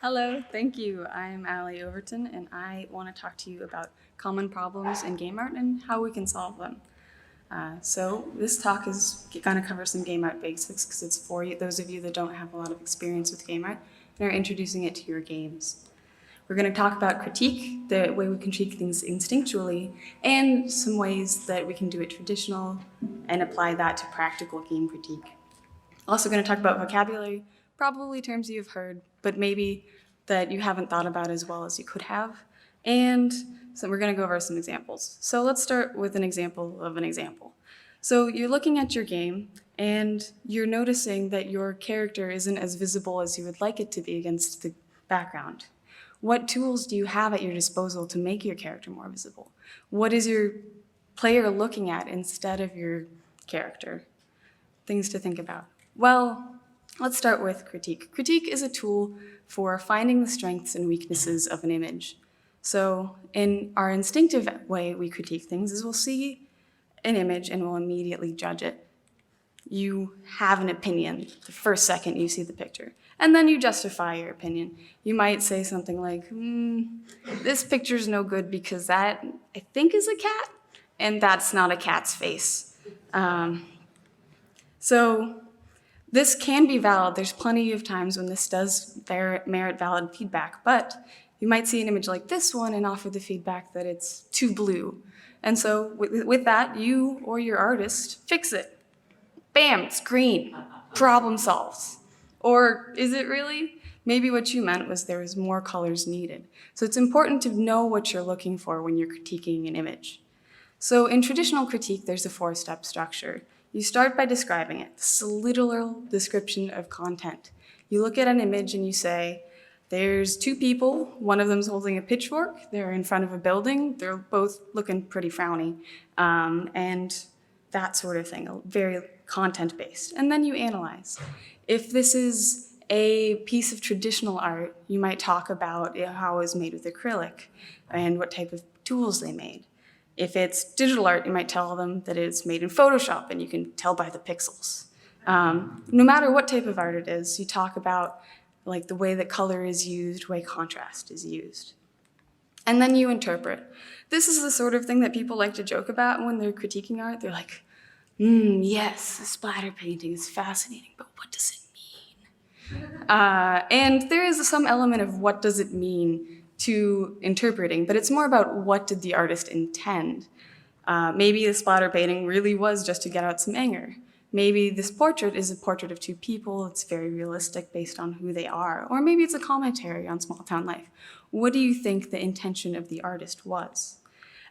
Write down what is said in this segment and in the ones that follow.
Hello, thank you. I'm Allie Overton, and I want to talk to you about common problems in game art and how we can solve them. So this talk is going to cover some game art basics because it's for you, those of you that don't have a lot of experience with game art and are introducing it to your games. We're going to talk about critique, the way we critique things instinctually, and some ways that we can do it traditional and apply that to practical game critique. Also going to talk about vocabulary, probably terms you've heard, but maybe that you haven't thought about as well as you could have. And so we're going to go over some examples. So let's start with an example of an example. So you're looking at your game and you're noticing that your character isn't as visible as you would like it to be against the background. What tools do you have at your disposal to make your character more visible? What is your player looking at instead of your character? Things to think about. Well, let's start with critique. Critique is a tool for finding the strengths and weaknesses of an image. So in our instinctive way we critique things is we'll see an image and we'll immediately judge it. You have an opinion the first second you see the picture, and then you justify your opinion. You might say something like, this picture's no good because that, I think, is a cat, and that's not a cat's face. So this can be valid. There's plenty of times when this does merit valid feedback, but you might see an image like this one and offer the feedback that it's too blue. And so with that, you or your artist fix it. Bam, it's green. Problem solved. Or is it really? Maybe what you meant was there was more colors needed. So it's important to know what you're looking for when you're critiquing an image. So in traditional critique, there's a 4-step structure. You start by describing it. This is a literal description of content. You look at an image and you say, there's 2 people, one of them's holding a pitchfork, they're in front of a building, they're both looking pretty frowny, and that sort of thing, very content-based. And then you analyze. If this is a piece of traditional art, you might talk about how it was made with acrylic and what type of tools they made. If it's digital art, you might tell them that it's made in Photoshop and you can tell by the pixels. No matter what type of art it is, you talk about like the way that color is used, way contrast is used. And then you interpret. This is the sort of thing that people like to joke about when they're critiquing art. They're like, yes, the splatter painting is fascinating, but what does it mean? And there is some element of what does it mean to interpreting, but it's more about what did the artist intend. Maybe the splatter painting really was just to get out some anger. Maybe this portrait is a portrait of 2 people, it's very realistic based on who they are, or maybe it's a commentary on small town life. What do you think the intention of the artist was?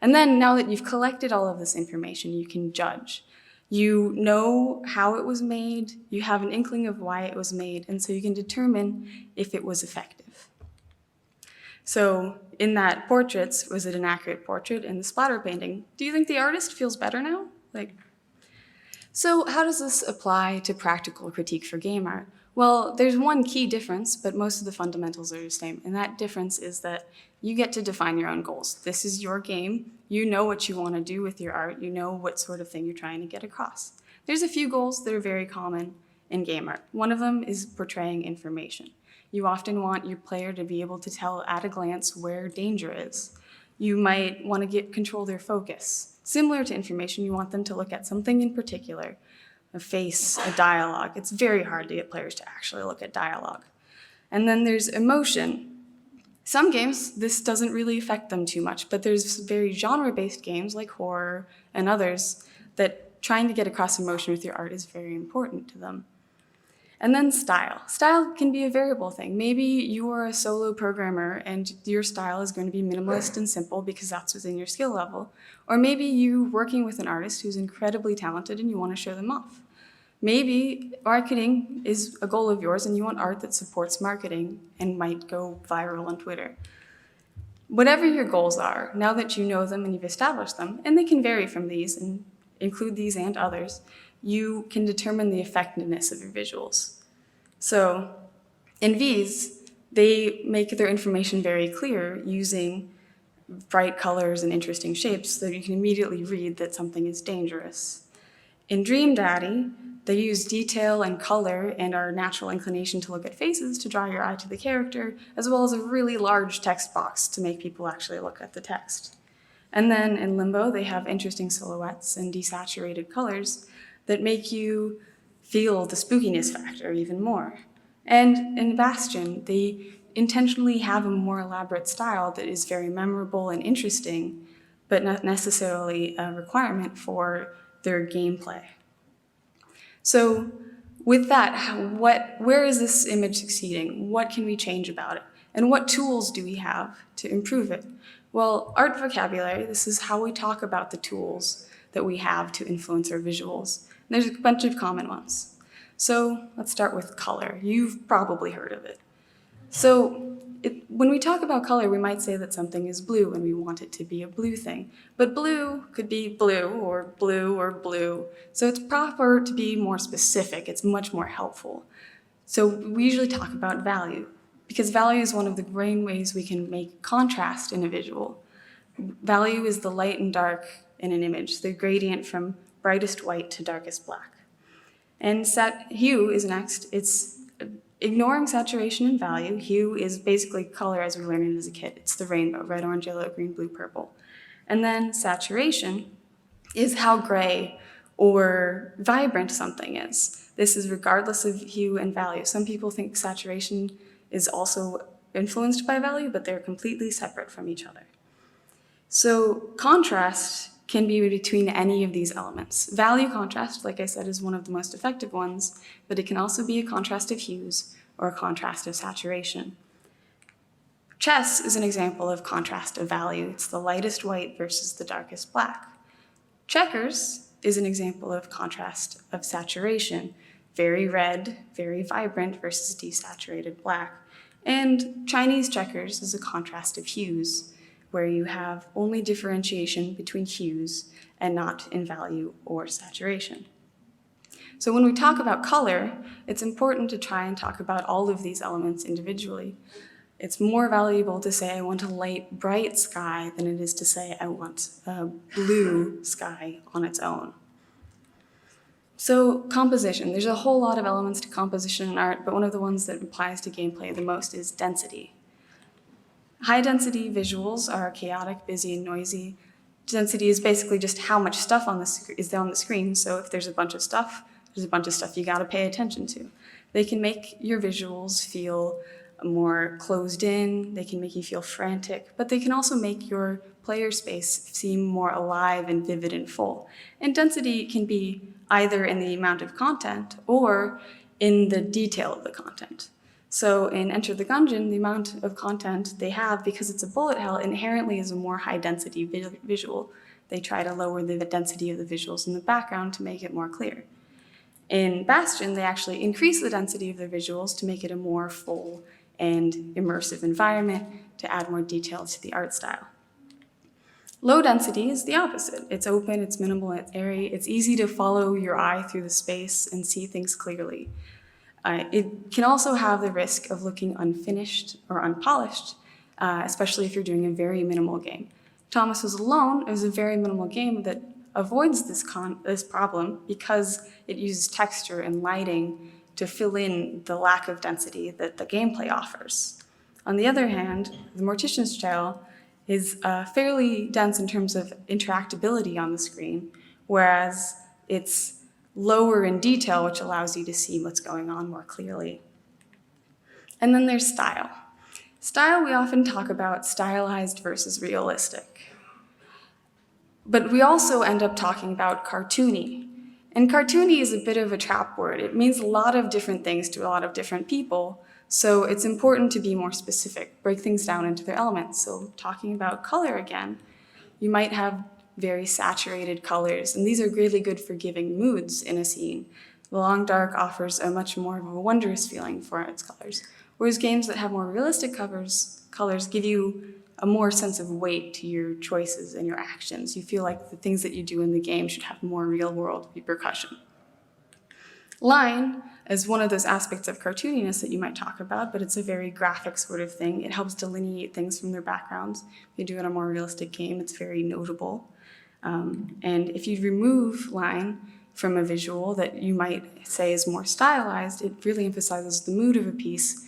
And then now that you've collected all of this information, you can judge. You know how it was made, you have an inkling of why it was made, and so you can determine if it was effective. So in that portraits, was it an accurate portrait? In the splatter painting, do you think the artist feels better now? So how does this apply to practical critique for game art? Well, there's one key difference, but most of the fundamentals are the same. And that difference is that you get to define your own goals. This is your game. You know what you want to do with your art. You know what sort of thing you're trying to get across. There's a few goals that are very common in game art. One of them is portraying information. You often want your player to be able to tell at a glance where danger is. You might want to control their focus. Similar to information, you want them to look at something in particular, a face, a dialogue. It's very hard to get players to actually look at dialogue. And then there's emotion. Some games, this doesn't really affect them too much, but there's very genre-based games like horror and others that trying to get across emotion with your art is very important to them. And then style. Style can be a variable thing. Maybe you are a solo programmer and your style is going to be minimalist and simple because that's within your skill level. Or maybe you're working with an artist who's incredibly talented and you want to show them off. Maybe marketing is a goal of yours and you want art that supports marketing and might go viral on Twitter. Whatever your goals are, now that you know them and you've established them, and they can vary from these and include these and others, you can determine the effectiveness of your visuals. So in V's, they make their information very clear using bright colors and interesting shapes so that you can immediately read that something is dangerous. In Dream Daddy, They use detail and color and our natural inclination to look at faces to draw your eye to the character, as well as a really large text box to make people actually look at the text. And then in Limbo, they have interesting silhouettes and desaturated colors that make you feel the spookiness factor even more. And in Bastion, they intentionally have a more elaborate style that is very memorable and interesting, but not necessarily a requirement for their gameplay. So with that, where is this image succeeding? What can we change about it? And what tools do we have to improve it? Well, art vocabulary, this is how we talk about the tools that we have to influence our visuals. And there's a bunch of common ones. So let's start with color. You've probably heard of it. So when we talk about color, we might say that something is blue and we want it to be a blue thing. But blue could be blue or blue or blue. So it's proper to be more specific. It's much more helpful. So we usually talk about value, because value is one of the main ways we can make contrast in a visual. Value is the light and dark in an image, the gradient from brightest white to darkest black. And hue is next. It's ignoring saturation and value. Hue is basically color as we learned it as a kid. It's the rainbow, red, orange, yellow, green, blue, purple. And then saturation is how gray or vibrant something is. This is regardless of hue and value. Some people think saturation is also influenced by value, but they're completely separate from each other. So contrast can be between any of these elements. Value contrast, like I said, is one of the most effective ones, but it can also be a contrast of hues or a contrast of saturation. Chess is an example of contrast of value. It's the lightest white versus the darkest black. Checkers is an example of contrast of saturation. Very red, very vibrant versus desaturated black. And Chinese checkers is a contrast of hues, where you have only differentiation between hues and not in value or saturation. So when we talk about color, it's important to try and talk about all of these elements individually. It's more valuable to say I want a light, bright sky than it is to say I want a blue sky on its own. So composition, there's a whole lot of elements to composition in art, but one of the ones that applies to gameplay the most is density. High-density visuals are chaotic, busy, and noisy. Density is basically just how much stuff is on the screen, so if there's a bunch of stuff, there's a bunch of stuff you gotta pay attention to. They can make your visuals feel more closed in, they can make you feel frantic, but they can also make your player space seem more alive and vivid and full. And density can be either in the amount of content or in the detail of the content. So in Enter the Gungeon, the amount of content they have, because it's a bullet hell, inherently is a more high-density visual. They try to lower the density of the visuals in the background to make it more clear. In Bastion, they actually increase the density of the visuals to make it a more full and immersive environment, to add more detail to the art style. Low density is the opposite. It's open, it's minimal, it's airy, it's easy to follow your eye through the space and see things clearly. It can also have the risk of looking unfinished or unpolished, especially if you're doing a very minimal game. Thomas Was Alone is a very minimal game that avoids this problem because it uses texture and lighting to fill in the lack of density that the gameplay offers. On the other hand, the Mortician's Trail is fairly dense in terms of interactability on the screen, whereas it's lower in detail, which allows you to see what's going on more clearly. And then there's style. Style, we often talk about stylized versus realistic. But we also end up talking about cartoony. And cartoony is a bit of a trap word. It means a lot of different things to a lot of different people, so it's important to be more specific, break things down into their elements. So talking about color again, you might have very saturated colors, and these are really good for giving moods in a scene. The Long Dark offers a much more of a wondrous feeling for its colors, whereas games that have more realistic colors give you a more sense of weight to your choices and your actions. You feel like the things that you do in the game should have more real-world repercussion. Line is one of those aspects of cartooniness that you might talk about, but it's a very graphic sort of thing. It helps delineate things from their backgrounds. If you do it in a more realistic game, it's very notable. And if you remove line, from a visual that you might say is more stylized, it really emphasizes the mood of a piece,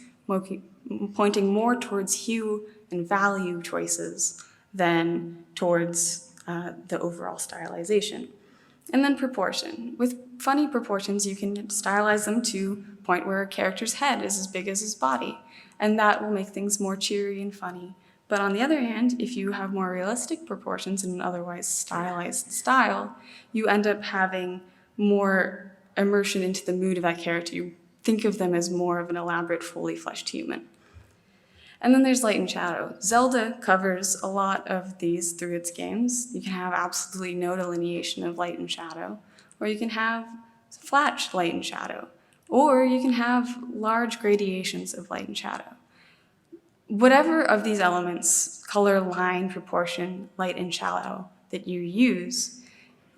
pointing more towards hue and value choices than towards the overall stylization. And then proportion. With funny proportions, you can stylize them to a point where a character's head is as big as his body, and that will make things more cheery and funny. But on the other hand, if you have more realistic proportions in an otherwise stylized style, you end up having more immersion into the mood of that character. You think of them as more of an elaborate, fully fleshed human. And then there's light and shadow. Zelda covers a lot of these through its games. You can have absolutely no delineation of light and shadow, or you can have flat light and shadow, or you can have large gradations of light and shadow. Whatever of these elements, color, line, proportion, light, and shadow, that you use,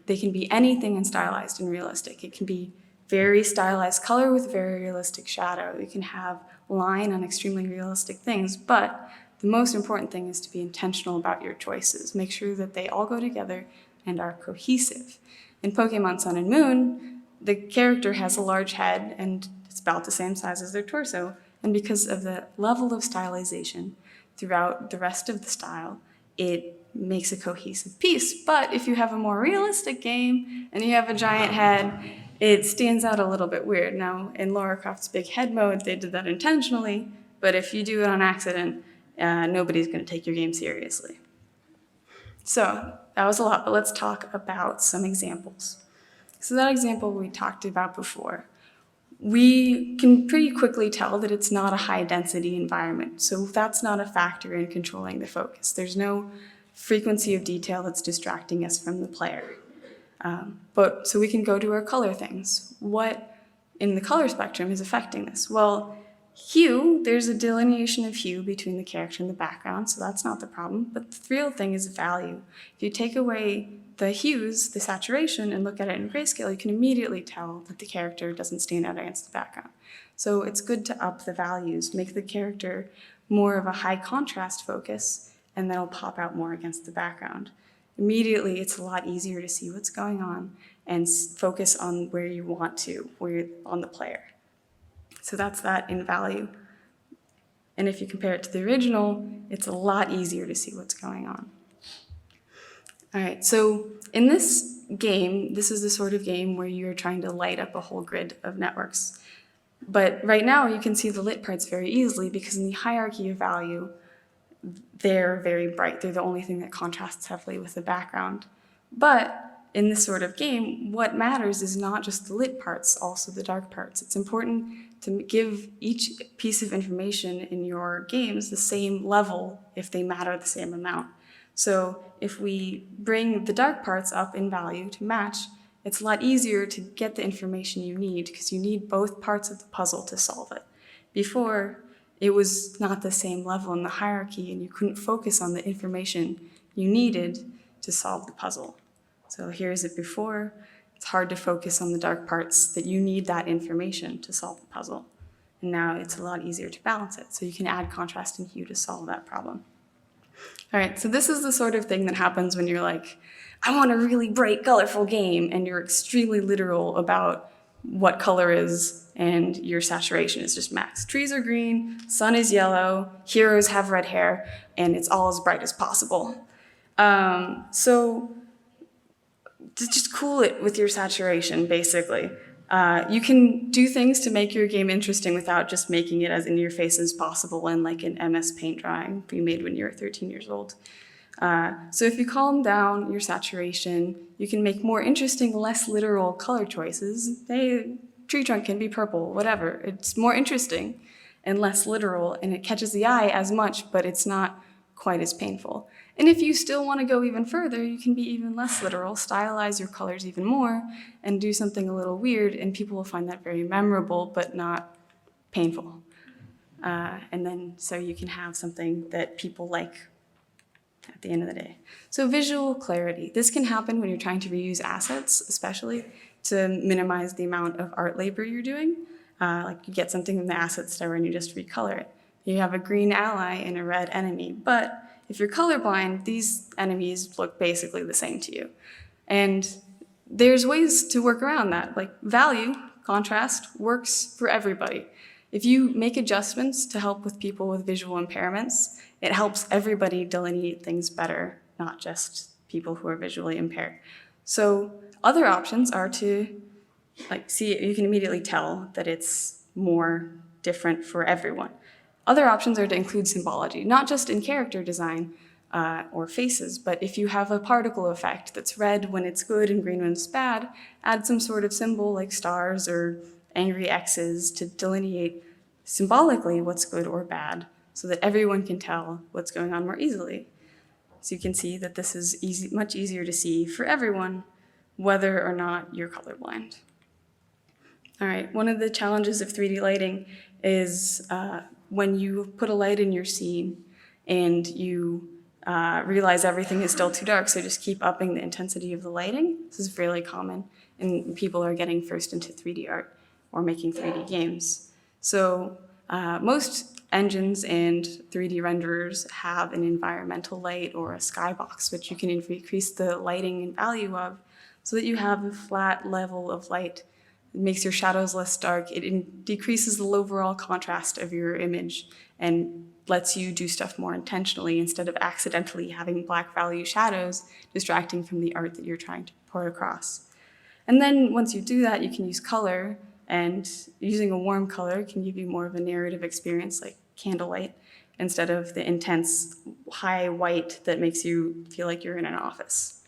they can be anything in stylized and realistic. It can be very stylized color with very realistic shadow. You can have line on extremely realistic things, but the most important thing is to be intentional about your choices. Make sure that they all go together and are cohesive. In Pokemon Sun and Moon, the character has a large head and it's about the same size as their torso, and because of the level of stylization throughout the rest of the style, it makes a cohesive piece. But if you have a more realistic game and you have a giant head, it stands out a little bit weird. Now, in Lara Croft's Big Head mode, they did that intentionally, but if you do it on accident, nobody's going to take your game seriously. So that was a lot, but let's talk about some examples. So that example we talked about before. We can pretty quickly tell that it's not a high-density environment, so that's not a factor in controlling the focus. There's no frequency of detail that's distracting us from the player. So we can go to our color things. What in the color spectrum is affecting this? Well, hue, there's a delineation of hue between the character and the background, so that's not the problem, but the real thing is value. If you take away the hues, the saturation, and look at it in grayscale, you can immediately tell that the character doesn't stand out against the background. So it's good to up the values, make the character more of a high contrast focus, and that'll pop out more against the background. Immediately, it's a lot easier to see what's going on and focus on where you want to, where you're on the player. So that's that in value. And if you compare it to the original, it's a lot easier to see what's going on. All right, so in this game, this is the sort of game where you're trying to light up a whole grid of networks. But right now, you can see the lit parts very easily because in the hierarchy of value, they're very bright. They're the only thing that contrasts heavily with the background. But in this sort of game, what matters is not just the lit parts, also the dark parts. It's important to give each piece of information in your games the same level if they matter the same amount. So if we bring the dark parts up in value to match, it's a lot easier to get the information you need because you need both parts of the puzzle to solve it. Before, it was not the same level in the hierarchy and you couldn't focus on the information you needed to solve the puzzle. So here's it before. It's hard to focus on the dark parts that you need that information to solve the puzzle. And now it's a lot easier to balance it. So you can add contrast and hue to solve that problem. All right, so this is the sort of thing that happens when you're like, I want a really bright, colorful game, and you're extremely literal about what color is, and your saturation is just max. Trees are green, sun is yellow, heroes have red hair, and it's all as bright as possible. So just cool it with your saturation, basically. You can do things to make your game interesting without just making it as in your face as possible in like an MS Paint drawing you made when you were 13 years old. So if you calm down your saturation, you can make more interesting, less literal color choices. Hey, tree trunk can be purple, whatever. It's more interesting and less literal, and it catches the eye as much, but it's not quite as painful. And if you still want to go even further, you can be even less literal, stylize your colors even more, and do something a little weird, and people will find that very memorable, but not painful. And then so you can have something that people like at the end of the day. So visual clarity. This can happen when you're trying to reuse assets, especially to minimize the amount of art labor you're doing. Like you get something from the asset store and you just recolor it. You have a green ally and a red enemy, but if you're colorblind, these enemies look basically the same to you. And there's ways to work around that. Like value, contrast, works for everybody. If you make adjustments to help with people with visual impairments, it helps everybody delineate things better, not just people who are visually impaired. So other options are to see, you can immediately tell that it's more different for everyone. Other options are to include symbology, not just in character design or faces, but if you have a particle effect that's red when it's good and green when it's bad, add some sort of symbol like stars or angry X's to delineate symbolically what's good or bad so that everyone can tell what's going on more easily. So you can see that this is much easier to see for everyone, whether or not you're colorblind. All right, one of the challenges of 3D lighting is when you put a light in your scene and you realize everything is still too dark, so just keep upping the intensity of the lighting. This is really common, and people are getting first into 3D art or making 3D games. So most engines and 3D renderers have an environmental light or a skybox, which you can increase the lighting and value of so that you have a flat level of light. It makes your shadows less dark. It decreases the overall contrast of your image and lets you do stuff more intentionally instead of accidentally having black value shadows distracting from the art that you're trying to pour across. And then once you do that, you can use color, and using a warm color can give you more of a narrative experience like candlelight instead of the intense high white that makes you feel like you're in an office.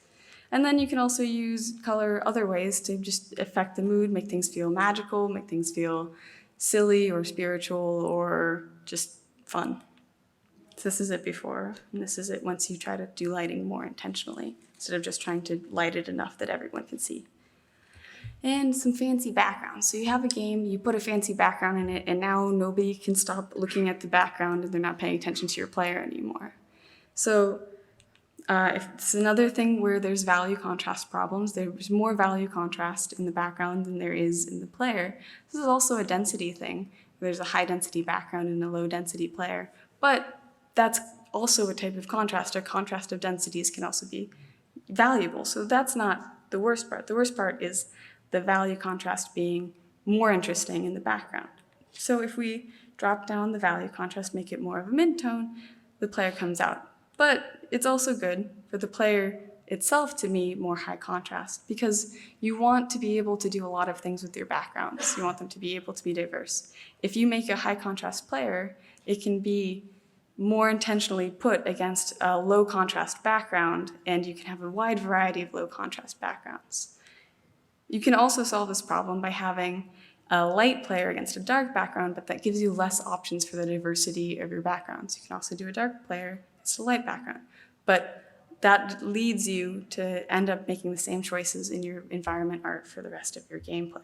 And then you can also use color other ways to just affect the mood, make things feel magical, make things feel silly or spiritual or just fun. So this is it before, and this is it once you try to do lighting more intentionally, instead of just trying to light it enough that everyone can see. And some fancy backgrounds. So you have a game, you put a fancy background in it, and now nobody can stop looking at the background and they're not paying attention to your player anymore. So if it's another thing where there's value contrast problems, there's more value contrast in the background than there is in the player. This is also a density thing. There's a high density background and a low density player, but that's also a type of contrast. A contrast of densities can also be valuable. So that's not the worst part. The worst part is the value contrast being more interesting in the background. So if we drop down the value contrast, make it more of a mid-tone, the player comes out. But it's also good for the player itself to be more high contrast because you want to be able to do a lot of things with your backgrounds. You want them to be able to be diverse. If you make a high contrast player, it can be more intentionally put against a low contrast background, and you can have a wide variety of low contrast backgrounds. You can also solve this problem by having a light player against a dark background, but that gives you less options for the diversity of your backgrounds. You can also do a dark player against a light background, but that leads you to end up making the same choices in your environment art for the rest of your gameplay.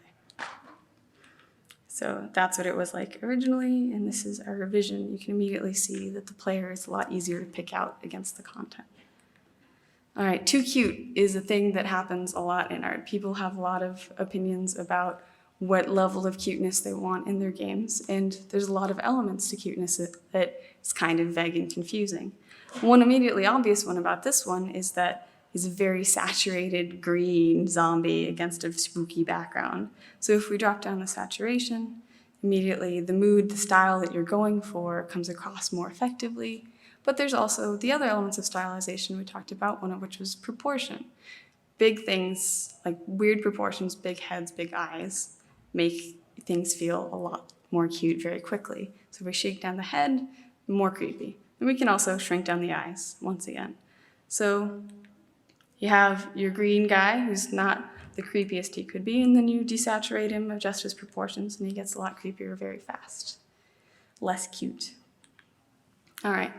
So that's what it was like originally, and this is our revision. You can immediately see that the player is a lot easier to pick out against the content. All right, too cute is a thing that happens a lot in art. People have a lot of opinions about what level of cuteness they want in their games, and there's a lot of elements to cuteness that is kind of vague and confusing. One immediately obvious one about this one is that it's a very saturated green zombie against a spooky background. So if we drop down the saturation, immediately the mood, the style that you're going for comes across more effectively. But there's also the other elements of stylization we talked about, one of which was proportion. Big things, like weird proportions, big heads, big eyes, make things feel a lot more cute very quickly. So if we shake down the head, more creepy. And we can also shrink down the eyes, once again. So you have your green guy, who's not the creepiest he could be, and then you desaturate him, adjust his proportions, and he gets a lot creepier very fast. Less cute. All right,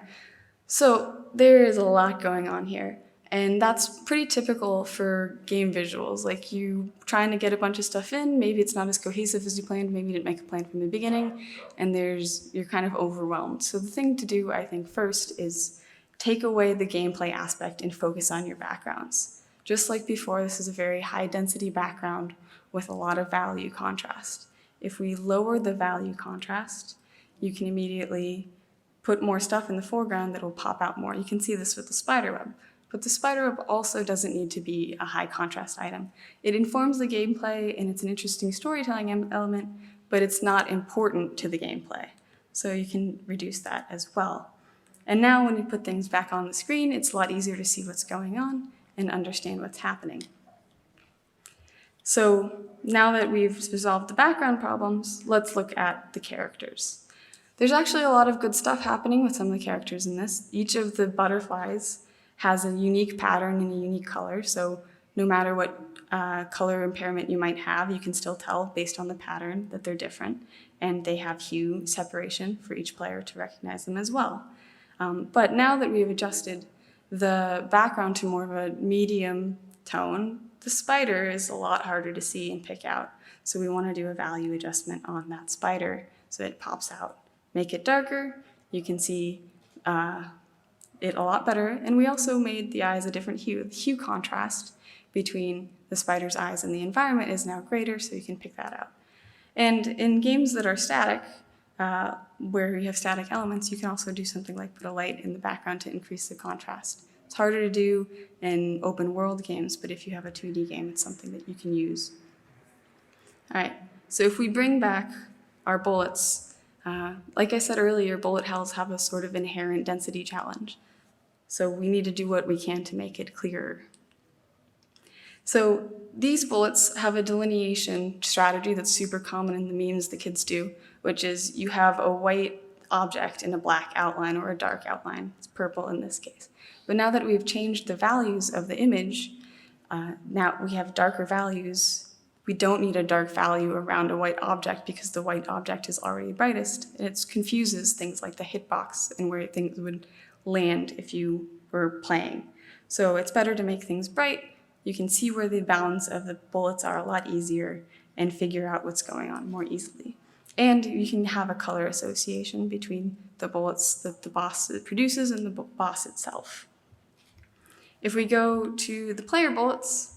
so there is a lot going on here, and that's pretty typical for game visuals. Like you trying to get a bunch of stuff in, maybe it's not as cohesive as you planned, maybe you didn't make a plan from the beginning, and you're kind of overwhelmed. So the thing to do, I think, first is take away the gameplay aspect and focus on your backgrounds. Just like before, this is a very high density background with a lot of value contrast. If we lower the value contrast, you can immediately put more stuff in the foreground that will pop out more. You can see this with the spider web. But the spider web also doesn't need to be a high contrast item. It informs the gameplay and it's an interesting storytelling element, but it's not important to the gameplay. So you can reduce that as well. And now when you put things back on the screen, it's a lot easier to see what's going on and understand what's happening. So now that we've resolved the background problems, let's look at the characters. There's actually a lot of good stuff happening with some of the characters in this. Each of the butterflies has a unique pattern and a unique color, so no matter what color impairment you might have, you can still tell based on the pattern that they're different, and they have hue separation for each player to recognize them as well. But now that we've adjusted the background to more of a medium tone, the spider is a lot harder to see and pick out. So we want to do a value adjustment on that spider so it pops out. Make it darker, you can see it a lot better. And we also made the eyes a different hue. The hue contrast between the spider's eyes and the environment is now greater, so you can pick that out. And in games that are static, where you have static elements, you can also do something like put a light in the background to increase the contrast. It's harder to do in open world games, but if you have a 2D game, it's something that you can use. All right, so if we bring back our bullets, like I said earlier, bullet hells have a sort of inherent density challenge. So we need to do what we can to make it clearer. So these bullets have a delineation strategy that's super common in the memes the kids do, which is you have a white object in a black outline or a dark outline. It's purple in this case. But now that we've changed the values of the image, now we have darker values. We don't need a dark value around a white object because the white object is already brightest. And it confuses things like the hitbox and where things would land if you were playing. So it's better to make things bright. You can see where the bounds of the bullets are a lot easier and figure out what's going on more easily. And you can have a color association between the bullets that the boss produces and the boss itself. If we go to the player bullets,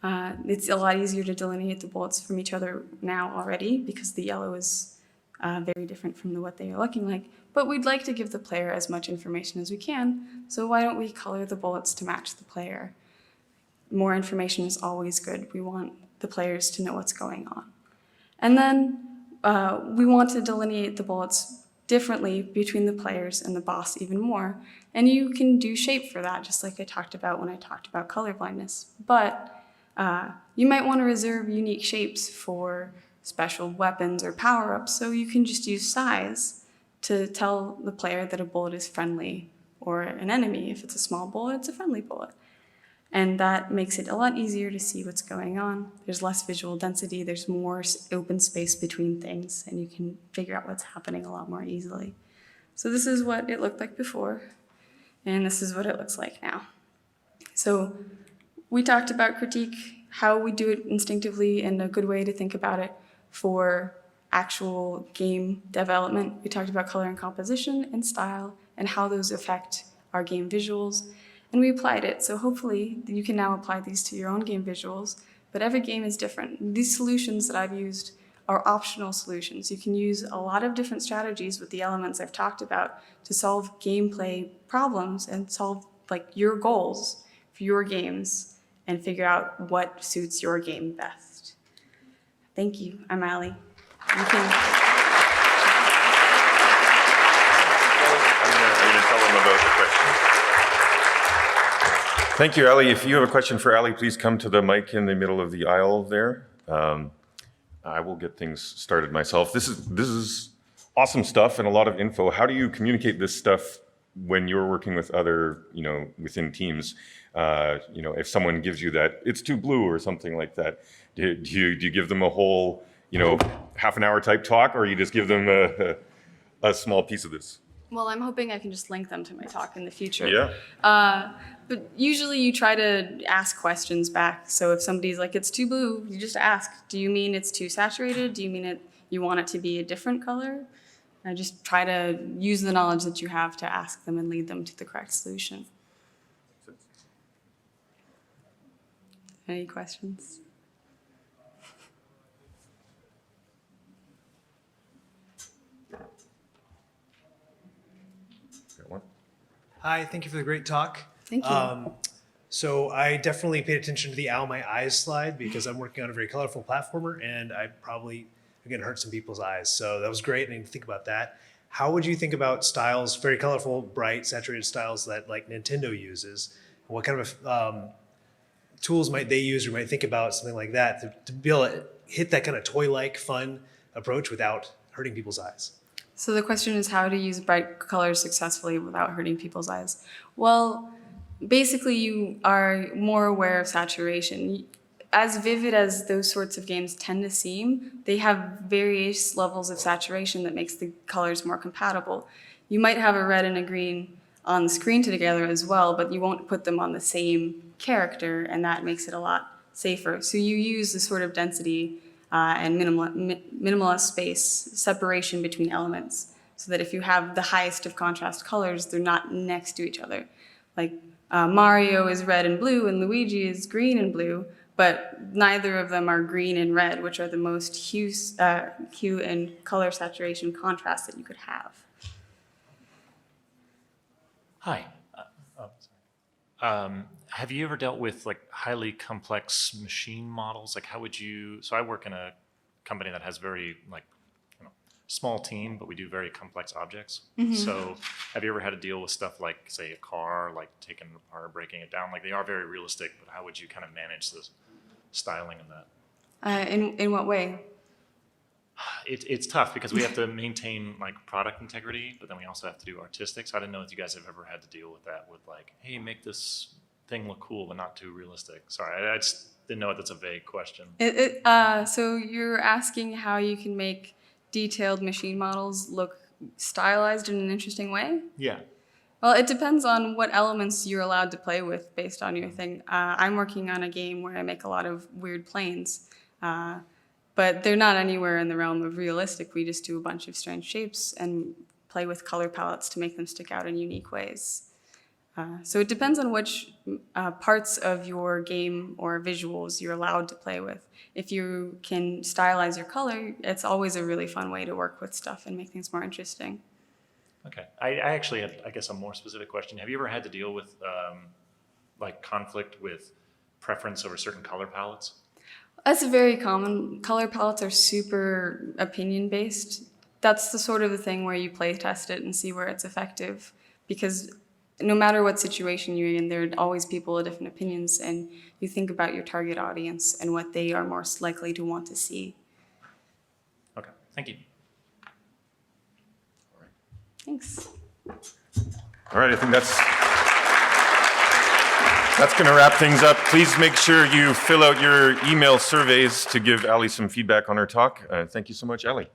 it's a lot easier to delineate the bullets from each other now already because the yellow is very different from what they are looking like. But we'd like to give the player as much information as we can, so why don't we color the bullets to match the player? More information is always good. We want the players to know what's going on. And then we want to delineate the bullets differently between the players and the boss even more. And you can do shape for that, just like I talked about when I talked about color blindness. But you might want to reserve unique shapes for special weapons or power-ups, so you can just use size to tell the player that a bullet is friendly or an enemy. If it's a small bullet, it's a friendly bullet. And that makes it a lot easier to see what's going on. There's less visual density, there's more open space between things, and you can figure out what's happening a lot more easily. So this is what it looked like before, and this is what it looks like now. So we talked about critique, how we do it instinctively, and a good way to think about it for actual game development. We talked about color and composition and style, and how those affect our game visuals. And we applied it, so hopefully you can now apply these to your own game visuals, but every game is different. These solutions that I've used are optional solutions. You can use a lot of different strategies with the elements I've talked about to solve gameplay problems and solve your goals for your games and figure out what suits your game best. Thank you. I'm Allie. You can... I'm going to tell them about the question. Thank you, Ali. If you have a question for Ali, please come to the mic in the middle of the aisle there. I will get things started myself. This is awesome stuff and a lot of info. How do you communicate this stuff when you're working with other, within teams? If someone gives you that, it's too blue or something like that, do you give them a whole, half an hour type talk, or you just give them a small piece of this? Well, I'm hoping I can just link them to my talk in the future. Yeah. But usually you try to ask questions back. So if somebody's like, it's too blue, you just ask, do you mean it's too saturated? Do you mean you want it to be a different color? And just try to use the knowledge that you have to ask them and lead them to the correct solution. Any questions? Got one? Hi, thank you for the great talk. Thank you. So I definitely paid attention to the Ow My Eyes slide because I'm working on a very colorful platformer and I probably am going to hurt some people's eyes. So that was great. I need to think about that. How would you think about styles, very colorful, bright, saturated styles that like Nintendo uses? What kind of tools might they use or might think about something like that to be able to hit that kind of toy-like fun approach without hurting people's eyes? So the question is how to use bright colors successfully without hurting people's eyes. Well, basically you are more aware of saturation. As vivid as those sorts of games tend to seem, they have various levels of saturation that makes the colors more compatible. You might have a red and a green on the screen together as well, but you won't put them on the same character, and that makes it a lot safer. So you use the sort of density and minimalist space separation between elements, so that if you have the highest of contrast colors, they're not next to each other. Like Mario is red and blue, and Luigi is green and blue, but neither of them are green and red, which are the most hue and color saturation contrast that you could have. Hi. Have you ever dealt with like highly complex machine models? Like how would you, so I work in a company that has very like, small team, but we do very complex objects. So have you ever had to deal with stuff like, say, a car, like taking it apart, breaking it down? Like they are very realistic, but how would you kind of manage the styling of that? In what way? It's tough because we have to maintain like product integrity, but then we also have to do artistic. So I didn't know if you guys have ever had to deal with that with like, hey, make this thing look cool, but not too realistic. Sorry, I just didn't know if that's a vague question. So you're asking how you can make detailed machine models look stylized in an interesting way? Yeah. Well, it depends on what elements you're allowed to play with based on your thing. I'm working on a game where I make a lot of weird planes, but they're not anywhere in the realm of realistic. We just do a bunch of strange shapes and play with color palettes to make them stick out in unique ways. So it depends on which parts of your game or visuals you're allowed to play with. If you can stylize your color, it's always a really fun way to work with stuff and make things more interesting. Okay. I actually had, I guess, a more specific question. Have you ever had to deal with like conflict with preference over certain color palettes? That's very common. Color palettes are super opinion-based. That's the sort of the thing where you play test it and see where it's effective, because no matter what situation you're in, there are always people with different opinions, and you think about your target audience and what they are most likely to want to see. Okay, thank you. Thanks. All right, I think that's going to wrap things up. Please make sure you fill out your email surveys to give Ali some feedback on her talk. Thank you so much, Ali.